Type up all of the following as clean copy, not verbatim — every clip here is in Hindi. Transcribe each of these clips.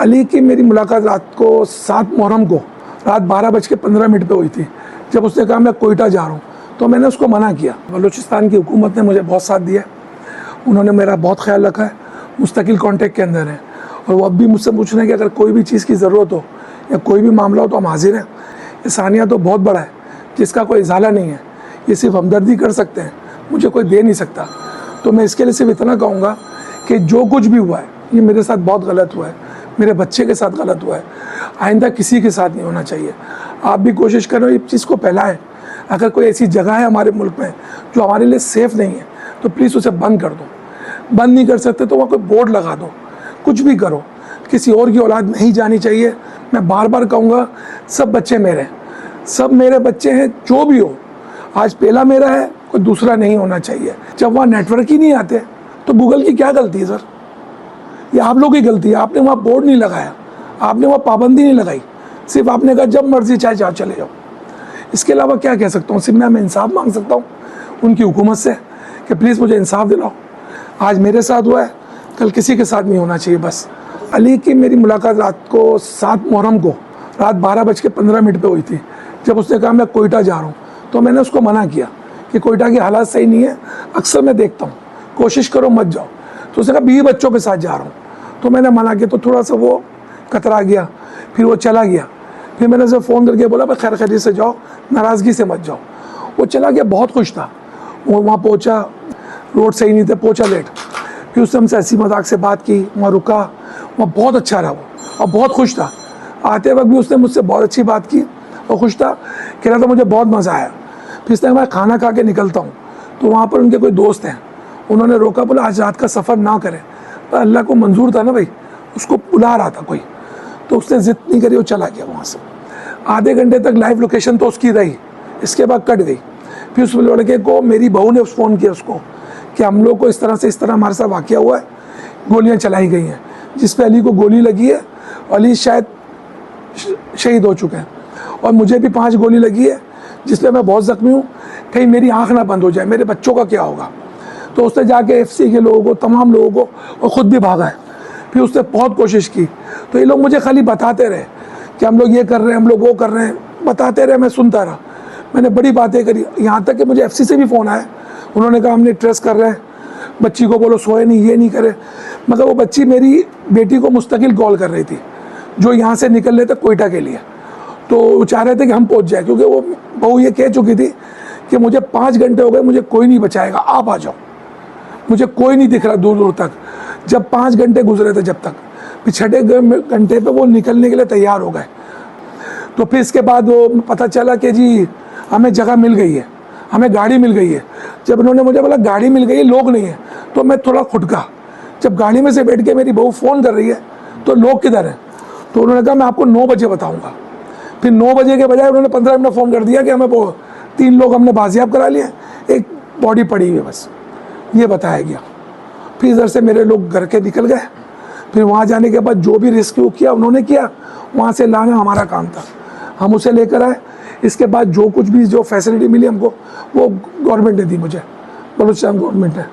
अली की मेरी मुलाकात रात को 7 मुहर्रम को रात 12:15 पे हुई थी। जब उसने कहा मैं कोयटा जा रहा हूँ तो मैंने उसको मना किया। बलूचिस्तान की हुकूमत ने मुझे बहुत साथ दिया, उन्होंने मेरा बहुत ख्याल रखा है, मुस्तकिल कांटेक्ट के अंदर है और वो अब भी मुझसे पूछ रहे हैं कि अगर कोई भी चीज़ की ज़रूरत हो या कोई भी मामला हो तो हम हाजिर हैं। ये सानिया तो बहुत बड़ा है जिसका कोई इजाला नहीं है, ये सिर्फ हमदर्दी कर सकते हैं, मुझे कोई दे नहीं सकता। तो मैं इसके लिए सिर्फ इतना कहूँगा कि जो कुछ भी हुआ है ये मेरे साथ बहुत गलत हुआ है, मेरे बच्चे के साथ गलत हुआ है, आइंदा किसी के साथ नहीं होना चाहिए। आप भी कोशिश करो इस चीज़ को फैलाएं। अगर कोई ऐसी जगह है हमारे मुल्क में जो हमारे लिए सेफ़ नहीं है तो प्लीज़ उसे बंद कर दो। बंद नहीं कर सकते तो वहाँ कोई बोर्ड लगा दो, कुछ भी करो, किसी और की औलाद नहीं जानी चाहिए। मैं बार बार कहूँगा सब बच्चे मेरे हैं, सब मेरे बच्चे हैं, जो भी हो। आज पहला मेरा है, कोई दूसरा नहीं होना चाहिए। जब वहाँ नेटवर्क ही नहीं आते तो गूगल की क्या गलती है सर? ये आप लोगों की गलती है। आपने वहाँ बोर्ड नहीं लगाया, आपने वहाँ पाबंदी नहीं लगाई, सिर्फ आपने कहा जब मर्जी चाहे जहाँ चले जाओ। इसके अलावा क्या कह सकता हूँ? सिर्फ मैं इंसाफ मांग सकता हूँ उनकी हुकूमत से कि प्लीज़ मुझे इंसाफ दिलाओ। आज मेरे साथ हुआ है, कल किसी के साथ नहीं होना चाहिए बस। अली की मेरी मुलाकात रात को 7 मुहर्रम को रात 12:15 पे हुई थी। जब उसने कहा मैं कोयटा जा रहा हूँ तो मैंने उसको मना किया कि कोयटा की हालात सही नहीं है, अक्सर मैं देखता हूँ, कोशिश करो मत जाओ। तो उसने कहा 20 बच्चों के साथ जा रहा हूँ, तो मैंने मना किया। तो थोड़ा सा वो कतरा गया, फिर वो चला गया। फिर मैंने उसे फ़ोन करके बोला भाई खैर खैरियत से जाओ, नाराज़गी से मत जाओ। वो चला गया, बहुत खुश था। वो वहाँ पहुँचा, रोड सही नहीं थे, पहुँचा लेट। फिर उसने हमसे हंसी मजाक से बात की, वहाँ रुका, वहाँ बहुत अच्छा रहा वो और बहुत खुश था। आते वक्त भी उसने मुझसे बहुत अच्छी बात की और खुश था, कह रहा था मुझे बहुत मज़ा आया। फिर इसने मैं खाना खा के निकलता हूँ तो वहाँ पर उनके कोई दोस्त हैं, उन्होंने रोका, बोला आज रात का सफ़र ना करें। तो अल्लाह को मंजूर था ना भाई, उसको बुला रहा था कोई, तो उसने ज़िद नहीं करी, वो चला गया वहाँ से। आधे घंटे तक लाइव लोकेशन तो उसकी रही, इसके बाद कट गई। फिर उस लड़के को मेरी बहू ने फ़ोन किया उसको कि हम लोग को इस तरह हमारे साथ वाक़या हुआ है, गोलियाँ चलाई गई हैं, जिस पे अली को गोली लगी है, अली शायद शहीद हो चुके हैं और मुझे भी 5 गोली लगी है जिसमें मैं बहुत ज़ख्मी हूँ। कहीं मेरी आँख ना बंद हो जाए, मेरे बच्चों का क्या होगा? तो उसने जाके FC के लोगों को, तमाम लोगों को, और ख़ुद भी भागा है। फिर उसने बहुत कोशिश की। तो ये लोग मुझे खाली बताते रहे कि हम लोग ये कर रहे हैं, हम लोग वो कर रहे हैं, बताते रहे, मैं सुनता रहा। मैंने बड़ी बातें करी, यहाँ तक कि मुझे FC से भी फ़ोन आया, उन्होंने कहा हमने ट्रेस कर रहे हैं, बच्ची को बोलो सोए नहीं, ये नहीं करे। मगर वो बच्ची मेरी बेटी को मुस्तकिल कॉल कर रही थी, जो यहाँ से निकल रहे थे कोयटा के लिए। तो वो चाह रहे थे कि हम पहुँच जाए, क्योंकि वो बहू ये कह चुकी थी कि मुझे 5 घंटे हो गए, मुझे कोई नहीं बचाएगा, आप आ जाओ, मुझे कोई नहीं दिख रहा दूर दूर तक। जब 5 घंटे गुजरे थे जब तक, फिर 6ठे घंटे पे वो निकलने के लिए तैयार हो गए। तो फिर इसके बाद वो पता चला कि जी हमें जगह मिल गई है, हमें गाड़ी मिल गई है। जब उन्होंने मुझे बोला गाड़ी मिल गई है, लोग नहीं है, तो मैं थोड़ा खुटका। जब गाड़ी में से बैठ के मेरी बहू फ़ोन कर रही है तो लोग किधर हैं? तो उन्होंने कहा मैं आपको 9 बजे बताऊँगा। फिर 9 बजे के बजाय उन्होंने 15 मिनट फ़ोन कर दिया कि हमें वो 3 लोग हमने बाजियाब करा लिए, एक बॉडी पड़ी हुई है, बस ये बताया गया। फिर इधर से मेरे लोग घर के निकल गए। फिर वहाँ जाने के बाद जो भी रेस्क्यू किया उन्होंने किया, वहाँ से लाना हमारा काम था, हम उसे लेकर आए। इसके बाद जो कुछ भी जो फैसिलिटी मिली हमको वो गवर्नमेंट ने दी, मुझे बलूचिस्तान गवर्नमेंट ने।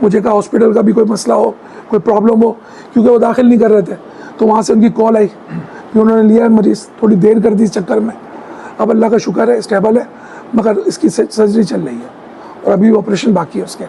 मुझे कहा हॉस्पिटल का भी कोई मसला हो, कोई प्रॉब्लम हो, क्योंकि वो दाखिल नहीं कर रहे थे, तो वहाँ से उनकी कॉल आई, फिर उन्होंने लिया मरीज़, थोड़ी देर कर दी इस चक्कर में। अब अल्लाह का शुक्र है स्टेबल है, मगर इसकी सर्जरी चल रही है और अभी ऑपरेशन बाकी है उसके।